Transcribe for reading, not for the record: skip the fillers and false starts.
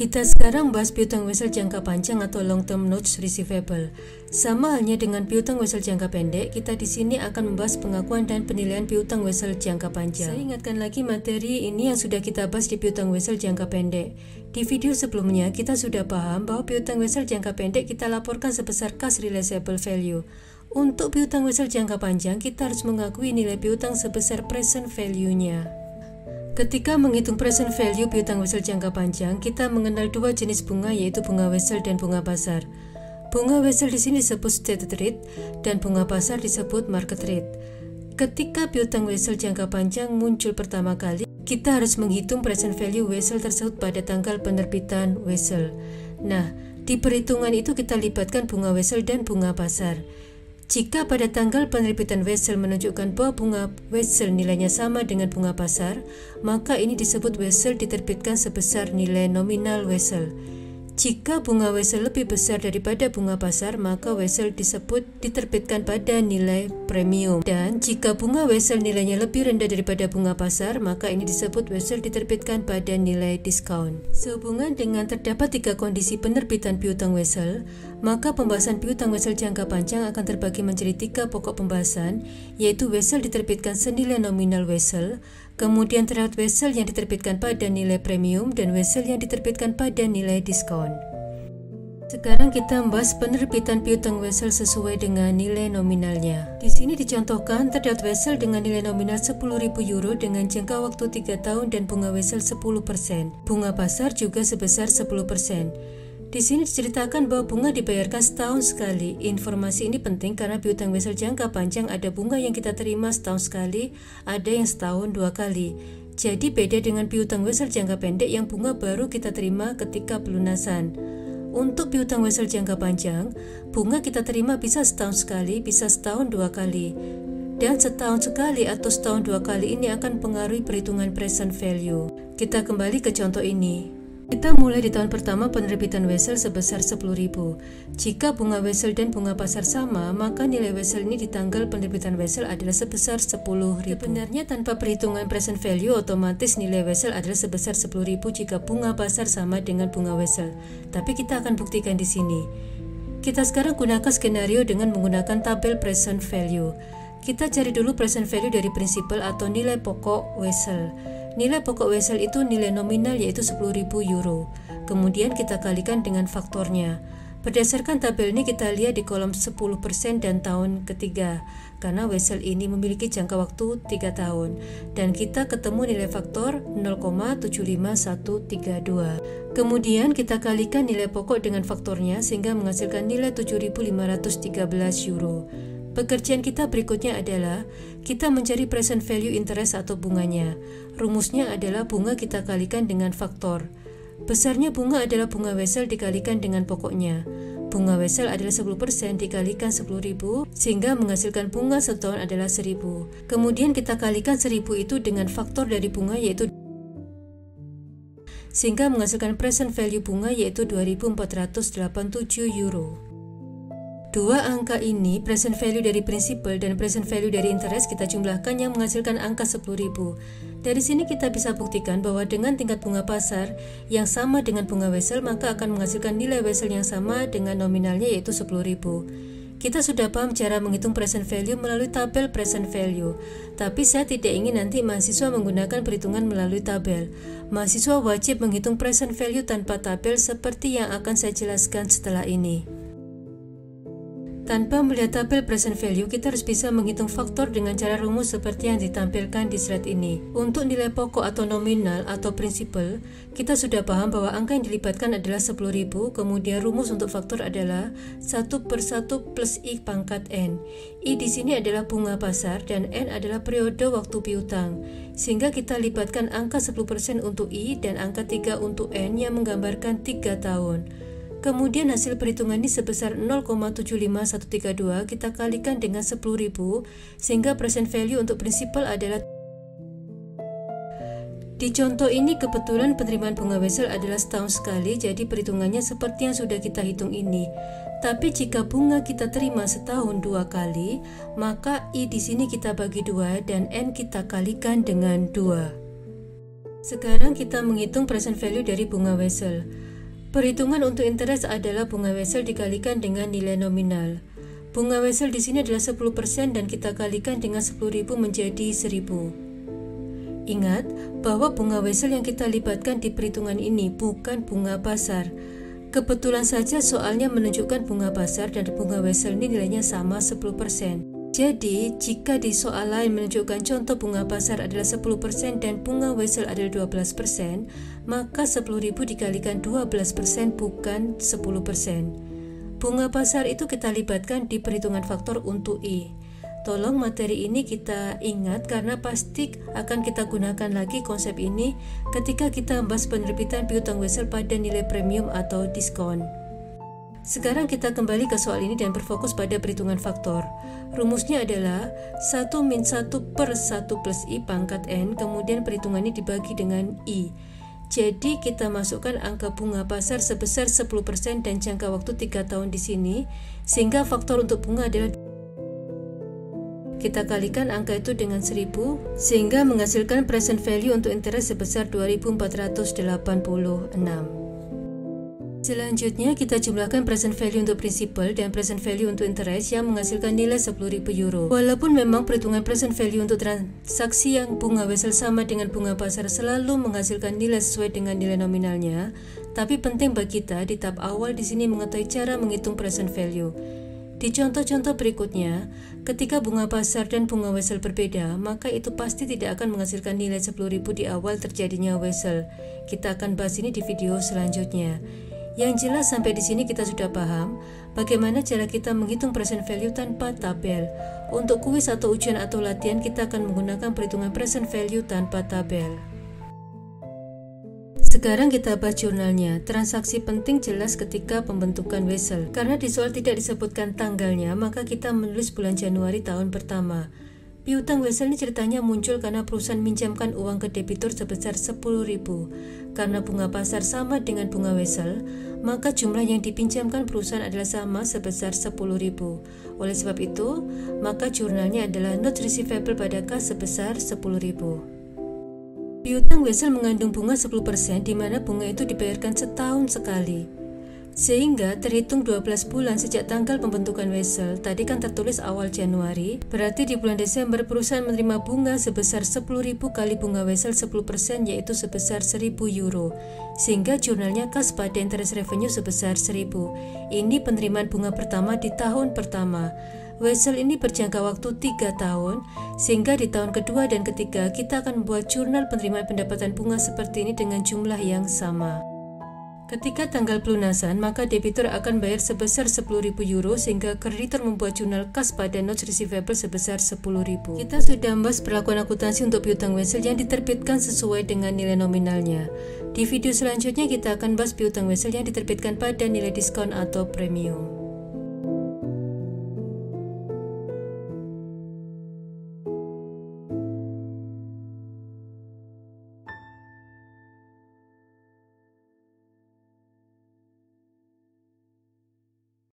Kita sekarang bahas piutang wesel jangka panjang atau long term notes receivable. Sama halnya dengan piutang wesel jangka pendek, kita di sini akan membahas pengakuan dan penilaian piutang wesel jangka panjang. Saya ingatkan lagi materi ini yang sudah kita bahas di piutang wesel jangka pendek. Di video sebelumnya kita sudah paham bahwa piutang wesel jangka pendek kita laporkan sebesar cash realizable value. Untuk piutang wesel jangka panjang, kita harus mengakui nilai piutang sebesar present value-nya. Ketika menghitung present value piutang wesel jangka panjang, kita mengenal dua jenis bunga, yaitu bunga wesel dan bunga pasar. Bunga wesel di sini disebut stated rate dan bunga pasar disebut market rate. Ketika piutang wesel jangka panjang muncul pertama kali, kita harus menghitung present value wesel tersebut pada tanggal penerbitan wesel. Nah, di perhitungan itu kita libatkan bunga wesel dan bunga pasar. Jika pada tanggal penerbitan wesel menunjukkan bahwa bunga wesel nilainya sama dengan bunga pasar, maka ini disebut wesel diterbitkan sebesar nilai nominal wesel. Jika bunga wesel lebih besar daripada bunga pasar, maka wesel disebut diterbitkan pada nilai premium. Dan jika bunga wesel nilainya lebih rendah daripada bunga pasar, maka ini disebut wesel diterbitkan pada nilai diskon. Sehubungan dengan terdapat tiga kondisi penerbitan piutang wesel, maka pembahasan piutang wesel jangka panjang akan terbagi menjadi tiga pokok pembahasan, yaitu wesel diterbitkan senilai nominal wesel, kemudian terhadap wesel yang diterbitkan pada nilai premium, dan wesel yang diterbitkan pada nilai diskon. Sekarang kita membahas penerbitan piutang wesel sesuai dengan nilai nominalnya. Di sini dicontohkan terdapat wesel dengan nilai nominal 10.000 euro dengan jangka waktu 3 tahun dan bunga wesel 10%. Bunga pasar juga sebesar 10%. Di sini diceritakan bahwa bunga dibayarkan setahun sekali. Informasi ini penting karena piutang wesel jangka panjang ada bunga yang kita terima setahun sekali, ada yang setahun 2 kali. Jadi beda dengan piutang wesel jangka pendek yang bunga baru kita terima ketika pelunasan. Untuk piutang wesel jangka panjang, bunga kita terima bisa setahun sekali, bisa setahun 2 kali. Dan setahun sekali atau setahun 2 kali ini akan pengaruhi perhitungan present value. Kita kembali ke contoh ini. Kita mulai di tahun pertama penerbitan wesel sebesar 10.000. Jika bunga wesel dan bunga pasar sama, maka nilai wesel ini di tanggal penerbitan wesel adalah sebesar 10.000. Sebenarnya tanpa perhitungan present value, otomatis nilai wesel adalah sebesar 10.000 jika bunga pasar sama dengan bunga wesel. Tapi kita akan buktikan di sini. Kita sekarang gunakan skenario dengan menggunakan tabel present value. Kita cari dulu present value dari prinsipal atau nilai pokok wesel. Nilai pokok wesel itu nilai nominal, yaitu 10.000 euro. Kemudian kita kalikan dengan faktornya. Berdasarkan tabel ini kita lihat di kolom 10% dan tahun ketiga, karena wesel ini memiliki jangka waktu 3 tahun. Dan kita ketemu nilai faktor 0,75132. Kemudian kita kalikan nilai pokok dengan faktornya sehingga menghasilkan nilai 7.513 euro. Pekerjaan kita berikutnya adalah kita mencari present value interest atau bunganya. Rumusnya adalah bunga kita kalikan dengan faktor. Besarnya bunga adalah bunga wesel dikalikan dengan pokoknya. Bunga wesel adalah 10% dikalikan 10.000 sehingga menghasilkan bunga setahun adalah 1.000. Kemudian kita kalikan 1.000 itu dengan faktor dari bunga, yaitu sehingga menghasilkan present value bunga, yaitu 2.487 euro. Dua angka ini, present value dari prinsipal dan present value dari interest, kita jumlahkan yang menghasilkan angka 10.000. Dari sini kita bisa buktikan bahwa dengan tingkat bunga pasar yang sama dengan bunga wesel, maka akan menghasilkan nilai wesel yang sama dengan nominalnya, yaitu 10.000. Kita sudah paham cara menghitung present value melalui tabel present value. Tapi saya tidak ingin nanti mahasiswa menggunakan perhitungan melalui tabel. Mahasiswa wajib menghitung present value tanpa tabel seperti yang akan saya jelaskan setelah ini. Tanpa melihat tabel present value, kita harus bisa menghitung faktor dengan cara rumus seperti yang ditampilkan di slide ini. Untuk nilai pokok atau nominal atau prinsipal, kita sudah paham bahwa angka yang dilibatkan adalah 10.000, kemudian rumus untuk faktor adalah 1/1 plus I pangkat N. I di sini adalah bunga pasar dan N adalah periode waktu piutang. Sehingga kita libatkan angka 10% untuk I dan angka 3 untuk N yang menggambarkan 3 tahun. Kemudian hasil perhitungan ini sebesar 0,75132 kita kalikan dengan 10.000 sehingga present value untuk prinsipal adalah. Di contoh ini kebetulan penerimaan bunga wesel adalah setahun sekali, jadi perhitungannya seperti yang sudah kita hitung ini. Tapi jika bunga kita terima setahun 2 kali, maka I di sini kita bagi 2 dan N kita kalikan dengan 2. Sekarang kita menghitung present value dari bunga wesel. Perhitungan untuk interest adalah bunga Wesel dikalikan dengan nilai nominal. Bunga Wesel di sini adalah 10% dan kita kalikan dengan 10.000 menjadi 1.000. Ingat bahwa bunga Wesel yang kita libatkan di perhitungan ini bukan bunga pasar. Kebetulan saja soalnya menunjukkan bunga pasar dan bunga Wesel ini nilainya sama 10%. Jadi, jika di soal lain menunjukkan contoh bunga pasar adalah 10% dan bunga Wesel adalah 12%, maka 10.000 dikalikan 12% bukan 10%. Bunga pasar itu kita libatkan di perhitungan faktor untuk I. Tolong materi ini kita ingat karena pasti akan kita gunakan lagi konsep ini ketika kita membahas penerbitan piutang Wesel pada nilai premium atau diskon. Sekarang kita kembali ke soal ini dan berfokus pada perhitungan faktor. Rumusnya adalah 1 min 1 per 1 plus I pangkat N, kemudian perhitungan ini dibagi dengan I. Jadi kita masukkan angka bunga pasar sebesar 10% dan jangka waktu 3 tahun di sini, sehingga faktor untuk bunga adalah kita kalikan angka itu dengan 1000 sehingga menghasilkan present value untuk interest sebesar 2.486. Selanjutnya kita jumlahkan present value untuk principal dan present value untuk interest yang menghasilkan nilai 10.000 euro. Walaupun memang perhitungan present value untuk transaksi yang bunga Wesel sama dengan bunga pasar selalu menghasilkan nilai sesuai dengan nilai nominalnya, tapi penting bagi kita di tahap awal di sini mengetahui cara menghitung present value. Di contoh-contoh berikutnya, ketika bunga pasar dan bunga Wesel berbeda, maka itu pasti tidak akan menghasilkan nilai 10.000 di awal terjadinya Wesel. Kita akan bahas ini di video selanjutnya. Yang jelas sampai di sini kita sudah paham bagaimana cara kita menghitung present value tanpa tabel. Untuk kuis atau ujian atau latihan kita akan menggunakan perhitungan present value tanpa tabel. Sekarang kita bahas jurnalnya. Transaksi penting jelas ketika pembentukan Wesel. Karena di soal tidak disebutkan tanggalnya, maka kita menulis bulan Januari tahun pertama. Piutang Wesel ini ceritanya muncul karena perusahaan minjamkan uang ke debitur sebesar 10.000. Karena bunga pasar sama dengan bunga Wesel, maka jumlah yang dipinjamkan perusahaan adalah sama sebesar 10.000. Oleh sebab itu, maka jurnalnya adalah notes receivable pada kas sebesar 10.000. Piutang Wesel mengandung bunga 10% di mana bunga itu dibayarkan setahun sekali. Sehingga terhitung 12 bulan sejak tanggal pembentukan Wesel, tadi kan tertulis awal Januari, berarti di bulan Desember perusahaan menerima bunga sebesar 10.000 kali bunga Wesel 10% yaitu sebesar 1.000 euro. Sehingga jurnalnya kas pada interest revenue sebesar 1.000. Ini penerimaan bunga pertama di tahun pertama. Wesel ini berjangka waktu 3 tahun, sehingga di tahun kedua dan ketiga kita akan membuat jurnal penerimaan pendapatan bunga seperti ini dengan jumlah yang sama. Ketika tanggal pelunasan, maka debitur akan bayar sebesar 10.000 euro sehingga kreditor membuat jurnal kas pada notes receivable sebesar 10.000. Kita sudah membahas perlakuan akuntansi untuk piutang Wesel yang diterbitkan sesuai dengan nilai nominalnya. Di video selanjutnya kita akan bahas piutang Wesel yang diterbitkan pada nilai diskon atau premium.